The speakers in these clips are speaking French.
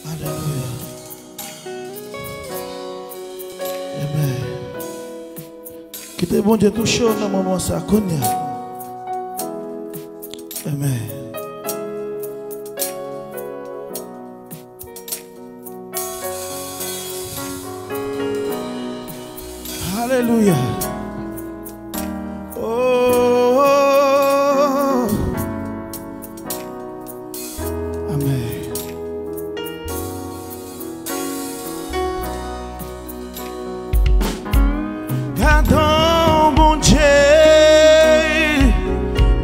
Alléluia. Amen. Que te bon Dieu touche dans le moment ça connaît. Amen. Alléluia. Oh, amen. Gardons bon Dieu,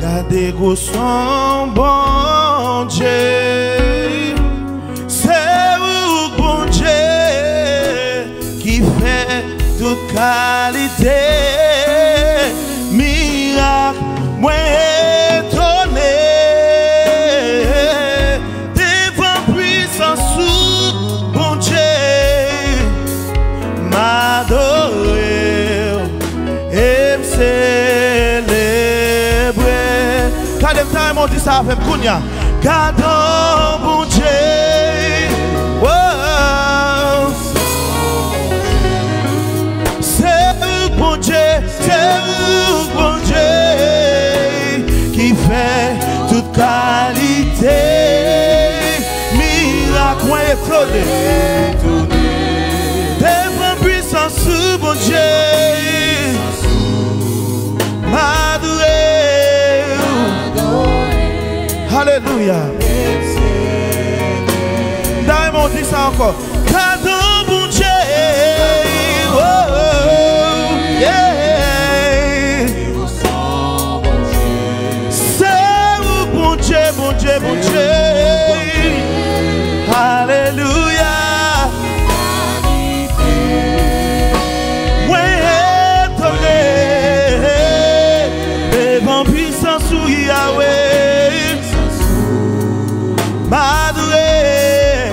gardez son bon Dieu. C'est vous bon Dieu qui fait toute qualité, miracle, moi étonné, devant puissance sous bon Dieu, m'adorer et me célébrer. Quand les temps m'ont dit ça avec Kounia, gardons bon Dieu. C'est vous, bon Dieu, qui fait toute qualité, miracle étonné, devant puissance sous bon Dieu, m'adorer. Alléluia. Diamond dit ça encore. Cadeau bon Dieu. Oh, yeah. Bon Dieu, bon Dieu, alléluia. Ouais, étonné, devant puissance sous Yahweh, m'adorer,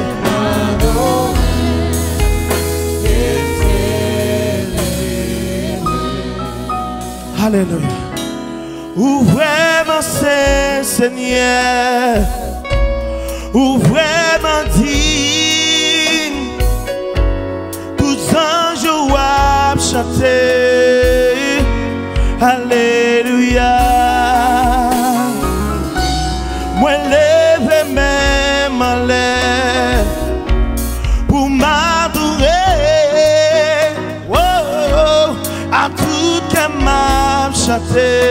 alléluia. Ouvrez-moi, Seigneur, ouvrez-moi digne, tous anges ont chanté, alléluia. Moi lève même en l'air pour m'adorer, oh, oh, à tout qui m'a chanté.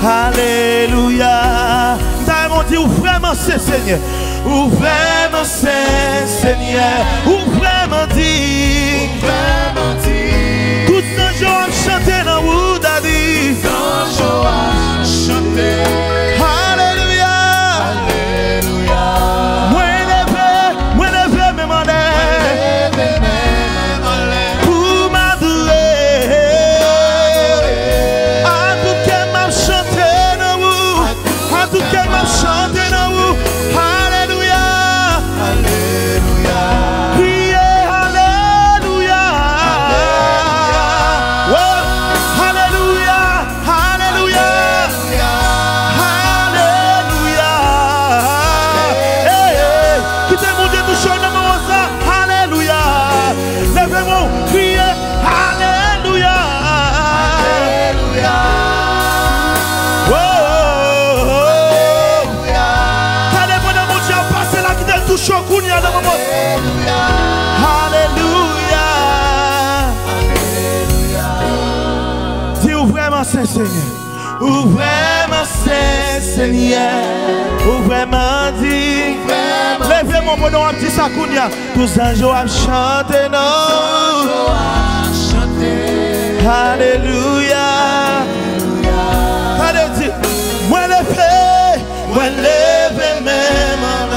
Alléluia. Diamond dit ouvrez-moi c'est Seigneur. Ouvrez-moi c'est Seigneur. Ouvrez-moi dit. Tout ce jour à chanter dans vous daddy. Tout ce jour à chanter. Alléluia. Alléluia. Moi levé même en l'air. Pour m'adorer. À tout qu'elle m'a chanté dans vous. À tout qu'elle m'a chanté dans vous. Alléluia. Alléluia. Priez Alléluia. Oh, Alléluia. Alléluia. Alléluia. Hey, hey. Quittez mon Dieu tout chaud dans mon ça. Alléluia. Levez-moi. Priez Alléluia. Alléluia. Alléluia. Dis ouvrez-moi Saint-Seigneur. Ouvrez-moi Saint-Seigneur. Ouvrez-moi dit. Levez-moi mon nom à petit Sakounia. Tous les anges ont chanté non. Alléluia. Allez, moi levé même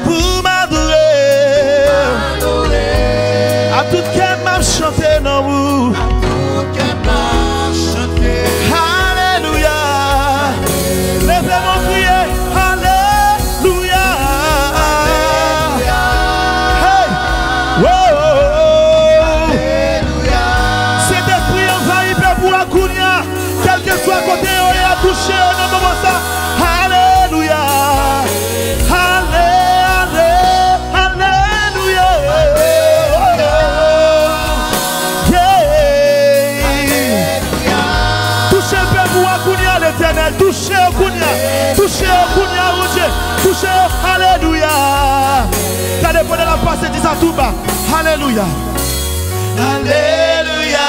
pour m'adorer. À tout qu'elle m'a chanté dans vous. Alléluia. Levez-moi prier. Alléluia. Hey. Wow. Cet esprit envahit pour touchez, alléluia. Regardez, prenez la passe et dis ça tout bas. Alléluia. Alléluia.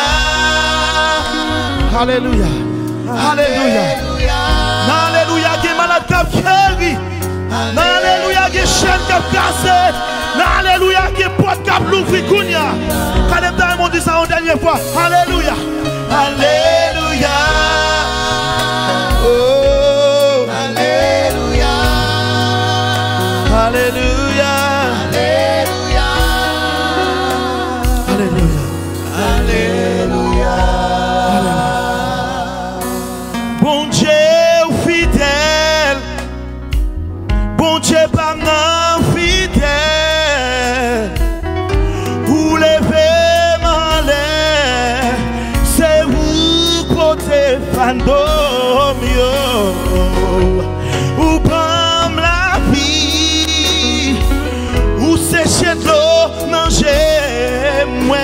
Alléluia. Alléluia. Alléluia. Qui est malade qui a guéri. Alléluia. Qui est chaîne qui a cassé. Alléluia. Qui est porte qui a l'ouvri. Quand on dit ça une dernière fois. Alléluia. Alléluia. Oh. Alléluia. Alléluia. Alléluia. Alléluia. Alléluia. Bon Dieu fidèle, bon Dieu parent fidèle, vous levez ma l'air, c'est vous côté fandom yo, ou prend la vie, ou sécher de l'eau, non j'ai moins.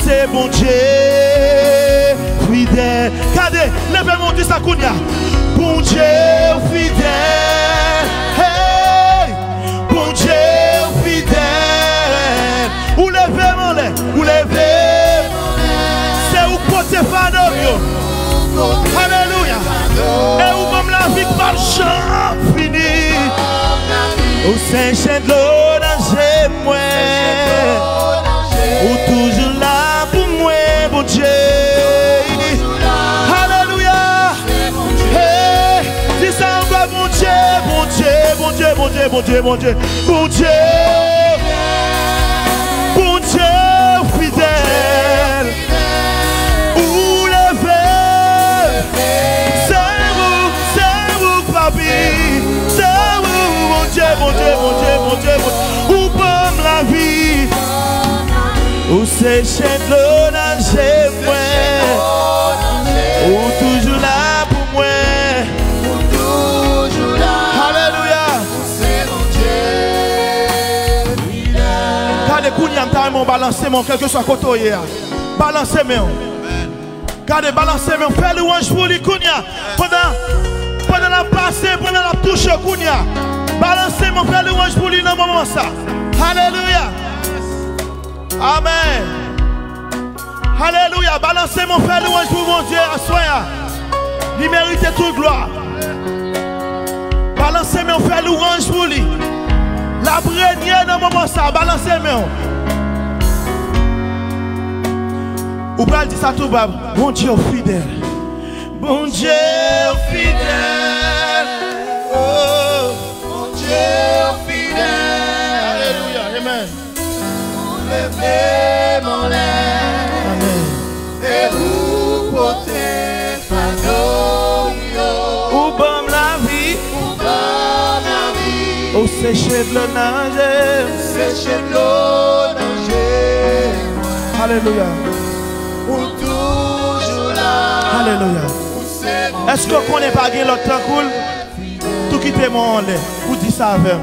C'est bon Dieu fidèle. Regardez, levez-moi du Sakounia. Bon Dieu fidèle. Hey, bon Dieu fidèle. Ou levez-moi les, ou levez. C'est où côté fadom yo. Alléluia. Et où même la vie par le champ fini. Ou Saint-Chien de l'eau dans j'ai moi. Ou toujours là pour moi, bon Dieu. Alléluia. Hey, dis ça encore, bon Dieu, bon Dieu, bon Dieu, bon Dieu, bon Dieu, bon Dieu, bon Dieu. Bon Dieu fidèle. Où lever. C'est vous, papi. C'est vous, mon Dieu, mon Dieu, mon Dieu, mon Dieu, mon Dieu. Où pomme la vie. Ou c'est chez l'eau dans chez moi. Ou toujours là pour moi. Ou toujours là. Alléluia. C'est mon Dieu fidèle. Gardez Kounia, carrément balancer mon quel que soit côté. Balancez moi. Gardez, balancez moi. Fais louange pour lui Kounia. Pendant la passée, pendant la touche Kounia. Balancez moi, fais louange pour lui dans le moment ça. Alléluia. Amen. Alléluia. Balancez mon frère louange pour mon Dieu à soi. Il mérite toute gloire. Balancez mon frère louange pour lui. La première dans le moment ça. Balancez moi. Ou pas dire ça tout bas. Bon Dieu fidèle. Bon Dieu fidèle. Oh. Mon Dieu fidèle. Alléluia. Amen. Levez mon air. Amen. Et vous portez fardeau. Ou bon la vie. Ou bon la vie. Ou sécher de l'eau nager. Sécher de l'eau nager. Alléluia. Ou toujours là. Alléluia. Est-ce qu'on connaît pas l'autre temps cool? Tout quitter mon lait. Ou dit ça avec.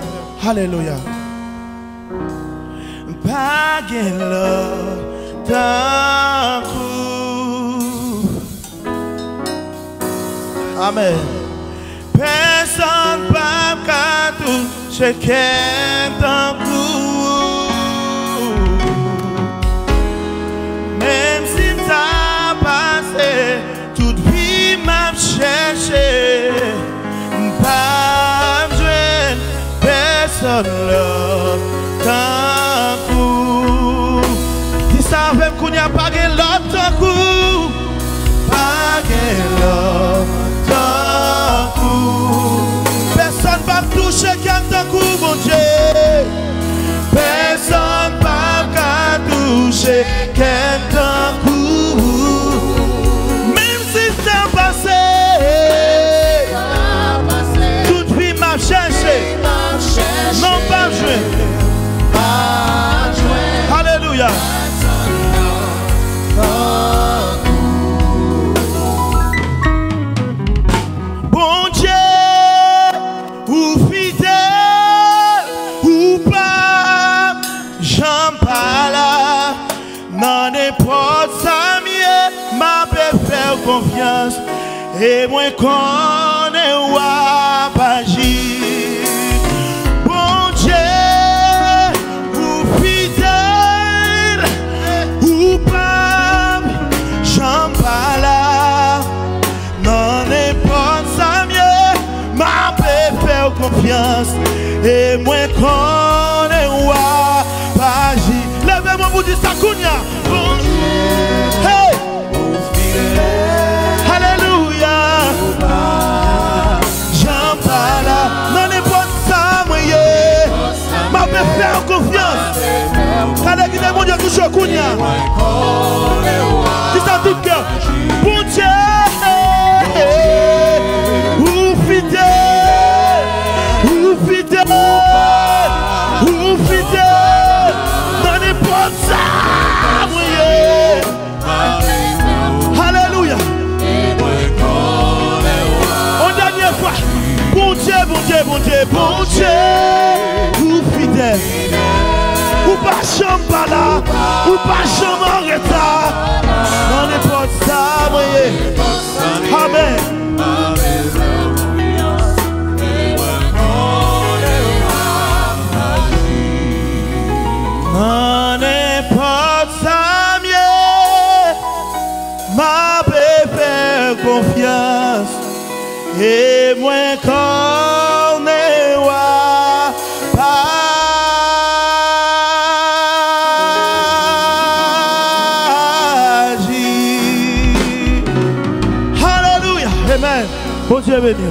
Alléluia. Pas l'autre temps cool. Amen. Personne pas qu'à tout chacun temps cool. Même si t'as passé toute vie m'a cherché, pas besoin personne l'autre coup. Qui savait qu'on n'y a pas de l'autre coup, pas de l'autre coup. Personne va me toucher qu'un coup, mon Dieu. et moi connais ou agir. Bon Dieu, ou fidèle, ou pas, j'en pas là. Non, n'importe ça mieux, ma paix faire confiance, et moi connais ou agir. Levez-moi pour dire ça, Kounia. Bon Dieu, hey! Alléluia. J'en parle là. Non, n'importe ça, moi, ma paix faire confiance. Allez, qui est mon Dieu, touche au Kounia. Dis ça tout cœur. Bon Dieu, ou fidèle, ou fidèle, ou fidèle. Non, n'importe ça, moi, alléluia. En dernière fois, bon Dieu, bon Dieu, bon Dieu, bon Dieu, ou fidèle, ou pas chambre là, ou pas chambre en retard, non n'importe ça, voyez. Amen. Non n'importe ça, mieux, ma paix faire confiance. Et moi connais wa agir. Alléluia. Amen. Bon Dieu béni.